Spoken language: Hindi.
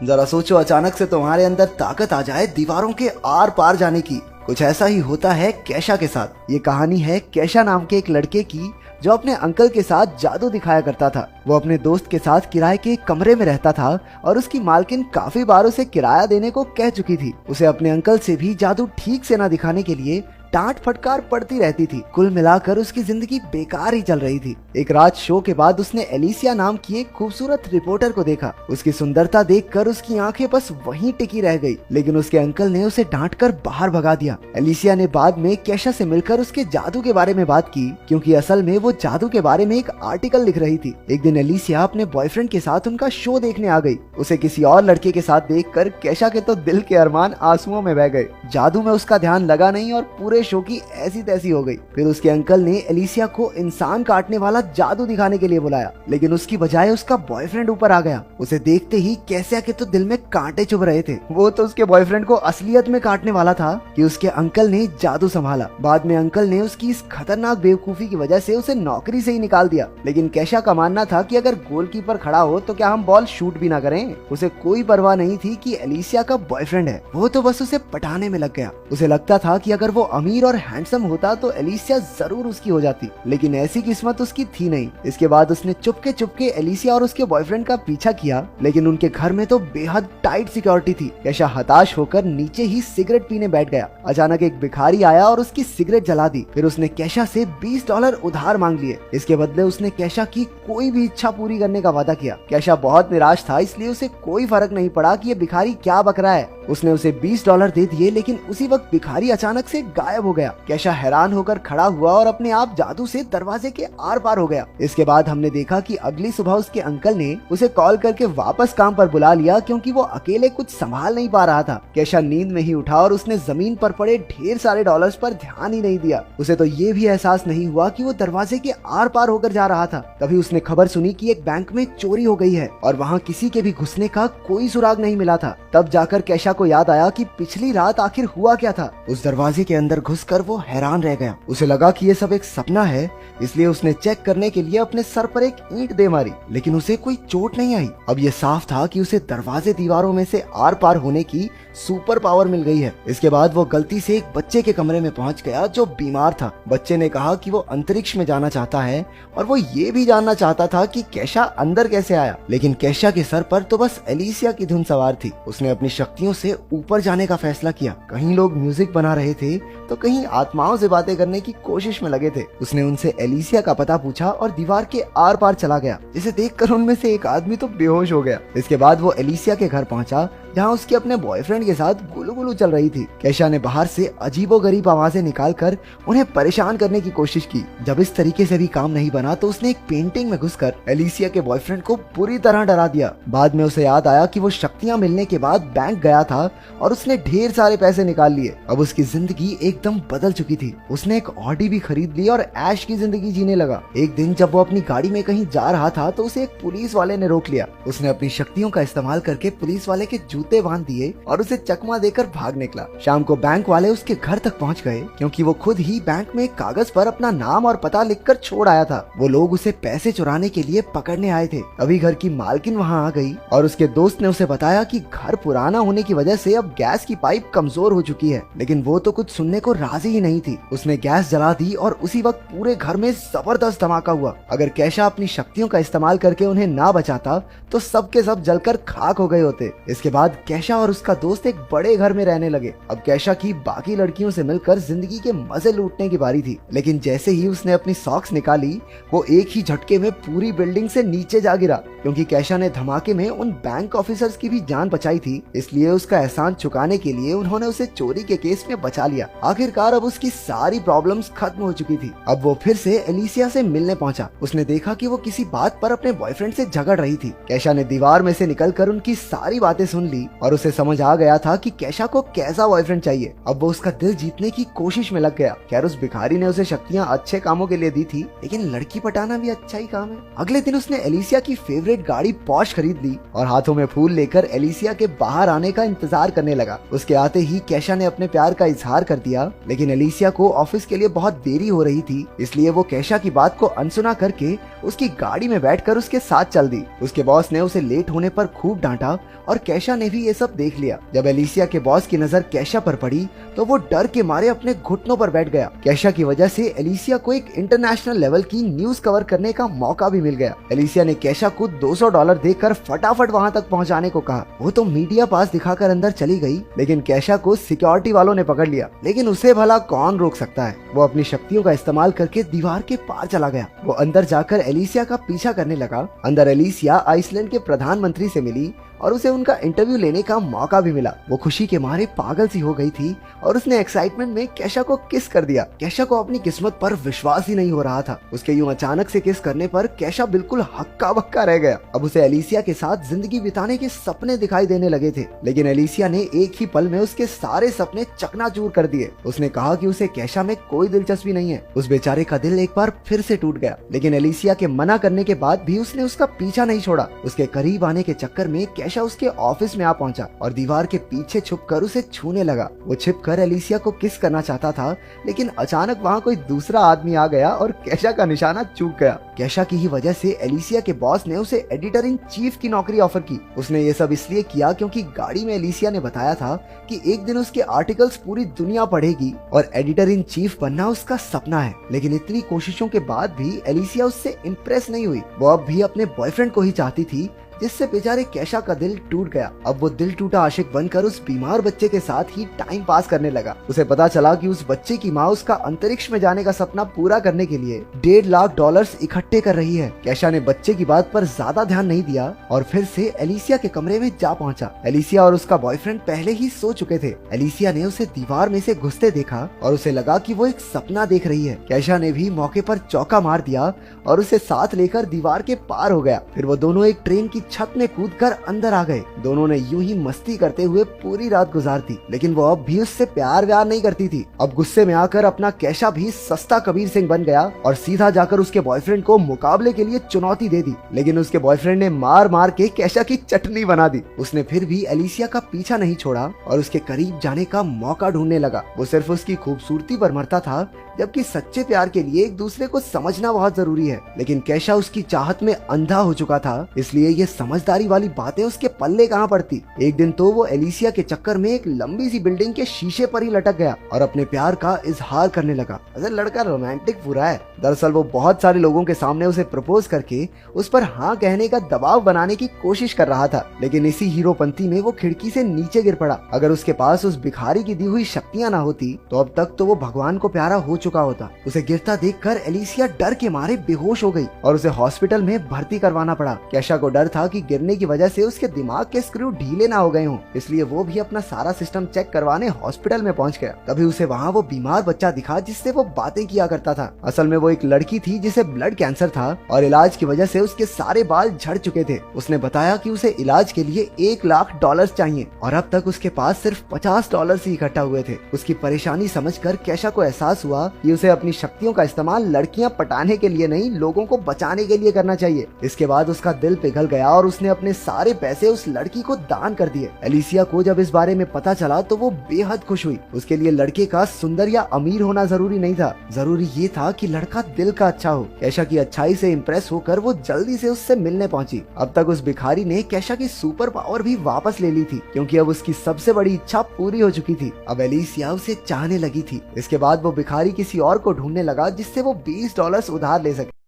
जरा सोचो, अचानक से तुम्हारे अंदर ताकत आ जाए दीवारों के आर पार जाने की। कुछ ऐसा ही होता है कैशा के साथ। ये कहानी है कैशा नाम के एक लड़के की जो अपने अंकल के साथ जादू दिखाया करता था। वो अपने दोस्त के साथ किराए के एक कमरे में रहता था और उसकी मालकिन काफी बार उसे किराया देने को कह चुकी थी। उसे अपने अंकल से भी जादू ठीक से ना दिखाने के लिए डांट फटकार पड़ती रहती थी। कुल मिलाकर उसकी जिंदगी बेकार ही चल रही थी। एक रात शो के बाद उसने एलिसिया नाम की एक खूबसूरत रिपोर्टर को देखा। उसकी सुंदरता देखकर उसकी आंखें बस वहीं टिकी रह गई, लेकिन उसके अंकल ने उसे डांटकर बाहर भगा दिया। एलिसिया ने बाद में कैशा से मिलकर उसके जादू के बारे में बात की, क्योंकि असल में वो जादू के बारे में एक आर्टिकल लिख रही थी। एक दिन एलिसिया अपने बॉयफ्रेंड के साथ उनका शो देखने आ गई। उसे किसी और लड़के के साथ देखकर कैशा के तो दिल के अरमान आंसुओं में बह गए। जादू में उसका ध्यान लगा नहीं और पूरे शो की ऐसी तैसी हो गई। फिर उसके अंकल ने एलिसिया को इंसान काटने वाला जादू दिखाने के लिए बुलाया, लेकिन उसकी बजाय उसका बॉयफ्रेंड ऊपर आ गया। उसे देखते ही कैसिया के तो दिल में कांटे चुभ रहे थे। वो तो उसके बॉयफ्रेंड को असलियत में काटने वाला था कि उसके अंकल ने जादू संभाला। बाद में अंकल ने उसकी इस खतरनाक बेवकूफी की वजह से उसे नौकरी से ही निकाल दिया। लेकिन कैशा का मानना था कि अगर गोलकीपर खड़ा हो तो क्या हम बॉल शूट भी ना करें। उसे कोई परवाह नहीं थी कि एलिसिया का बॉयफ्रेंड है, वो तो बस उसे पटाने में लग गया। उसे लगता था कि अगर वो अमीर और हैंडसम होता तो एलिसिया जरूर उसकी हो जाती, लेकिन ऐसी किस्मत उसकी थी नहीं। इसके बाद उसने चुपके चुपके एलिसिया और उसके बॉयफ्रेंड का पीछा किया, लेकिन उनके घर में तो बेहद टाइट सिक्योरिटी थी। कैशा हताश होकर नीचे ही सिगरेट पीने बैठ गया। अचानक एक भिखारी आया और उसकी सिगरेट जला दी। फिर उसने कैशा से $20 उधार मांग लिए। इसके बदले उसने कैशा की कोई भी इच्छा पूरी करने का वादा किया। कैशा बहुत निराश था, इसलिए उसे कोई फर्क नहीं पड़ा कि ये भिखारी क्या बक रहा है। उसने उसे $20 दे दिए, लेकिन उसी वक्त भिखारी अचानक से गायब हो गया। कैशा हैरान होकर खड़ा हुआ और अपने आप जादू से दरवाजे के आर पार हो गया। इसके बाद हमने देखा कि अगली सुबह उसके अंकल ने उसे कॉल करके वापस काम पर बुला लिया, क्योंकि वो अकेले कुछ संभाल नहीं पा रहा था। कैशा नींद में ही उठा और उसने जमीन पर पड़े ढेर सारे डॉलर्स पर ध्यान ही नहीं दिया। उसे तो ये भी एहसास नहीं हुआ कि वो दरवाजे के आर पार होकर जा रहा था। तभी उसने खबर सुनी कि एक बैंक में चोरी हो गई है और वहाँ किसी के भी घुसने का कोई सुराग नहीं मिला था। तब जाकर कैशा को याद आया कि पिछली रात आखिर हुआ क्या था। उस दरवाजे के अंदर घुसकर वो हैरान रह गया। उसे लगा कि ये सब एक सपना है, इसलिए उसने चेक करने के लिए अपने सर पर एक ईंट दे मारी, लेकिन उसे कोई चोट नहीं आई। अब ये साफ था कि उसे दरवाजे दीवारों में से आर पार होने की सुपर पावर मिल गई है। इसके बाद वो गलती से एक बच्चे के कमरे में पहुंच गया जो बीमार था। बच्चे ने कहा कि वो अंतरिक्ष में जाना चाहता है और वो ये भी जानना चाहता था कि कैशा अंदर कैसे आया। लेकिन कैशा के सर पर तो बस एलिसिया की धुन सवार थी। उसने अपनी शक्तियों से ऊपर जाने का फैसला किया। कहीं लोग म्यूजिक बना रहे थे तो कहीं आत्माओं से बातें करने की कोशिश में लगे थे। उसने उनसे एलिसिया का पता पूछा और दीवार के आर पार चला गया, जिसे देखकर उनमें से एक आदमी तो बेहोश हो गया। इसके बाद वो एलिसिया के घर पहुंचा, जहाँ उसके अपने बॉयफ्रेंड के साथ गुलू गुलू चल रही थी। कैशा ने बाहर से अजीबोगरीब आवाजें निकालकर उन्हें परेशान करने की कोशिश की। जब इस तरीके से भी काम नहीं बना तो उसने एक पेंटिंग में घुसकर एलिसिया के बॉयफ्रेंड को बुरी तरह डरा दिया। बाद में उसे याद आया कि वो शक्तियां मिलने के बाद बैंक गया था और उसने ढेर सारे पैसे निकाल लिए। अब उसकी जिंदगी एकदम बदल चुकी थी। उसने एक ऑडी भी खरीद ली और ऐश की जिंदगी जीने लगा। एक दिन जब वो अपनी गाड़ी में कहीं जा रहा था तो उसे एक पुलिस वाले ने रोक लिया। उसने अपनी शक्तियों का इस्तेमाल करके पुलिस वाले के जूते बांध दिए और उसे चकमा देकर भाग निकला। शाम को बैंक वाले उसके घर तक पहुंच गए, क्योंकि वो खुद ही बैंक में एक कागज पर अपना नाम और पता लिखकर छोड़ आया था। वो लोग उसे पैसे चुराने के लिए पकड़ने आए थे। अभी घर की मालकिन वहाँ आ गई और उसके दोस्त ने उसे बताया कि घर पुराना होने की वजह से अब गैस की पाइप कमजोर हो चुकी है। लेकिन वो तो कुछ सुनने को राजी ही नहीं थी। उसने गैस जला दी और उसी वक्त पूरे घर में जबरदस्त धमाका हुआ। अगर कैशा अपनी शक्तियों का इस्तेमाल करके उन्हें ना बचाता तो सब के सब जलकर खाक हो गए होते। इसके बाद कैशा और उसका दोस्त एक बड़े घर में रहने लगे। अब कैशा की बाकी लड़कियों से मिलकर जिंदगी के मजे लूटने की बारी थी। लेकिन जैसे ही उसने अपनी सॉक्स निकाली, वो एक ही झटके में पूरी बिल्डिंग से नीचे जा गिरा। क्योंकि कैशा ने धमाके में उन बैंक ऑफिसर्स की भी जान बचाई थी, इसलिए उसका एहसान चुकाने के लिए उन्होंने उसे चोरी के केस में बचा लिया। आखिरकार अब उसकी सारी प्रॉब्लम्स खत्म हो चुकी थी। अब वो फिर से एलिसिया से मिलने पहुंचा। उसने देखा कि वो किसी बात पर अपने बॉयफ्रेंड से झगड़ रही थी। कैशा ने दीवार में से निकलकर उनकी सारी बातें सुन ली थी और उसे समझ आ गया था कि कैशा को कैसा बॉयफ्रेंड चाहिए। अब वो उसका दिल जीतने की कोशिश में लग गया। खैर उस भिखारी ने उसे शक्तियाँ अच्छे कामों के लिए दी थी, लेकिन लड़की पटाना भी अच्छा ही काम है। अगले दिन उसने एलिसिया की फेवरेट गाड़ी पॉश खरीद ली और हाथों में फूल लेकर एलिसिया के बाहर आने का इंतजार करने लगा। उसके आते ही कैशा ने अपने प्यार का इजहार कर दिया, लेकिन एलिसिया को ऑफिस के लिए बहुत देरी हो रही थी, इसलिए वो कैशा की बात को अनसुना करके उसकी गाड़ी में बैठकर उसके साथ चल दी। उसके बॉस ने उसे लेट होने पर खूब डांटा और कैशा ने भी ये सब देख लिया। जब एलिसिया के बॉस की नजर कैशा पर पड़ी तो वो डर के मारे अपने घुटनों पर बैठ गया। कैशा की वजह से एलिसिया को एक इंटरनेशनल लेवल की न्यूज कवर करने का मौका भी मिल गया। एलिसिया ने कैशा को $200 देकर फटाफट वहां तक पहुंचाने को कहा। वो तो मीडिया पास दिखाकर अंदर चली गई, लेकिन कैशा को सिक्योरिटी वालों ने पकड़ लिया। लेकिन उसे भला कौन रोक सकता है। वो अपनी शक्तियों का इस्तेमाल करके दीवार के पार चला गया। वो अंदर जाकर एलिसिया का पीछा करने लगा। अंदर एलिसिया आइसलैंड के प्रधानमंत्री से मिली और उसे उनका इंटरव्यू लेने का मौका भी मिला। वो खुशी के मारे पागल सी हो गई थी और उसने एक्साइटमेंट में कैशा को किस कर दिया। कैशा को अपनी किस्मत पर विश्वास ही नहीं हो रहा था। उसके यूं अचानक से किस करने पर कैशा बिल्कुल हक्का बक्का रह गया। अब उसे एलिसिया के साथ जिंदगी बिताने के सपने दिखाई देने लगे थे, लेकिन एलिसिया ने एक ही पल में उसके सारे सपने चकनाचूर कर दिए। उसने कहा कि उसे कैशा में कोई दिलचस्पी नहीं है। उस बेचारे का दिल एक बार फिर से टूट गया, लेकिन एलिसिया के मना करने के बाद भी उसने उसका पीछा नहीं छोड़ा। उसके करीब आने के चक्कर में कैशा उसके ऑफिस में आ पहुंचा और दीवार के पीछे छुपकर उसे छूने लगा। वो छिपकर एलिसिया को किस करना चाहता था, लेकिन अचानक वहां कोई दूसरा आदमी आ गया और कैशा का निशाना चूक गया। कैशा की ही वजह से एलिसिया के बॉस ने उसे एडिटर इन चीफ की नौकरी ऑफर की। उसने ये सब इसलिए किया क्योंकि गाड़ी में एलिसिया ने बताया था कि एक दिन उसके आर्टिकल्स पूरी दुनिया पढ़ेगी और एडिटर इन चीफ बनना उसका सपना है। लेकिन इतनी कोशिशों के बाद भी एलिसिया उससे इम्प्रेस नहीं हुई। वो अब भी अपने बॉयफ्रेंड को ही चाहती थी, जिससे बेचारे कैशा का दिल टूट गया। अब वो दिल टूटा आशिक बनकर उस बीमार बच्चे के साथ ही टाइम पास करने लगा। उसे पता चला कि उस बच्चे की माँ उसका अंतरिक्ष में जाने का सपना पूरा करने के लिए $1.5 लाख इकट्ठे कर रही है। कैशा ने बच्चे की बात पर ज्यादा ध्यान नहीं दिया और फिर से एलिसिया के कमरे में जा पहुंचा। एलिसिया और उसका बॉयफ्रेंड पहले ही सो चुके थे। एलिसिया ने उसे दीवार में से घुसते देखा और उसे लगा कि वो एक सपना देख रही है। कैशा ने भी मौके पर चौका मार दिया और उसे साथ लेकर दीवार के पार हो गया। फिर वो दोनों एक ट्रेन की छत में कूदकर अंदर आ गए। दोनों ने यूं ही मस्ती करते हुए पूरी रात गुजार दी, लेकिन वो अब भी उससे प्यार व्यार नहीं करती थी। अब गुस्से में आकर अपना कैशा भी सस्ता कबीर सिंह बन गया और सीधा जाकर उसके बॉयफ्रेंड को मुकाबले के लिए चुनौती दे दी। लेकिन उसके बॉयफ्रेंड ने मार मार के कैशा की चटनी बना दी। उसने फिर भी एलिसिया का पीछा नहीं छोड़ा और उसके करीब जाने का मौका ढूंढने लगा। वो सिर्फ उसकी खूबसूरती पर मरता था, जबकि सच्चे प्यार के लिए एक दूसरे को समझना बहुत जरूरी है। लेकिन कैशा उसकी चाहत में अंधा हो चुका था, इसलिए ये समझदारी वाली बातें उसके पल्ले कहाँ पड़ती। एक दिन तो वो एलिसिया के चक्कर में एक लंबी सी बिल्डिंग के शीशे पर ही लटक गया और अपने प्यार का इजहार करने लगा। अरे लड़का रोमांटिक पूरा है। दरअसल वो बहुत सारे लोगों के सामने उसे प्रपोज करके उस पर हाँ कहने का दबाव बनाने की कोशिश कर रहा था, लेकिन इसी हीरोपंती में वो खिड़की से नीचे गिर पड़ा। अगर उसके पास उस भिखारी की दी हुई शक्तियां ना होती तो अब तक तो वो भगवान को प्यारा हो चुका होता। उसे गिरता देखकर एलिसिया डर के मारे बेहोश हो गई और उसे हॉस्पिटल में भर्ती करवाना पड़ा। कैशा को डर था कि गिरने की वजह से उसके दिमाग के स्क्रू ढीले ना हो गए हों, इसलिए वो भी अपना सारा सिस्टम चेक करवाने हॉस्पिटल में पहुंच गया। तभी उसे वहाँ वो बीमार बच्चा दिखा जिससे वो बातें किया करता था। असल में वो एक लड़की थी जिसे ब्लड कैंसर था और इलाज की वजह से उसके सारे बाल झड़ चुके थे। उसने बताया कि उसे इलाज के लिए $1 लाख चाहिए और अब तक उसके पास सिर्फ $50 ही इकट्ठा हुए थे। उसकी परेशानी समझकर कैशा को एहसास हुआ कि उसे अपनी शक्तियों का इस्तेमाल लड़कियां पटाने के लिए नहीं, लोगों को बचाने के लिए करना चाहिए। इसके बाद उसका दिल पिघल गया और उसने अपने सारे पैसे उस लड़की को दान कर दिए। एलिसिया को जब इस बारे में पता चला तो वो बेहद खुश हुई। उसके लिए लड़के का सुंदर या अमीर होना जरूरी नहीं था, जरूरी ये था कि लड़का दिल का अच्छा हो। कैशा की अच्छाई से इम्प्रेस होकर वो जल्दी से उससे मिलने पहुंची। अब तक उस भिखारी ने कैशा की सुपर पावर भी वापस ले ली थी, क्योंकि अब उसकी सबसे बड़ी इच्छा पूरी हो चुकी थी। अब एलिसिया उसे चाहने लगी थी। इसके बाद वो भिखारी किसी और को ढूंढने लगा जिससे वो $20 उधार ले सके।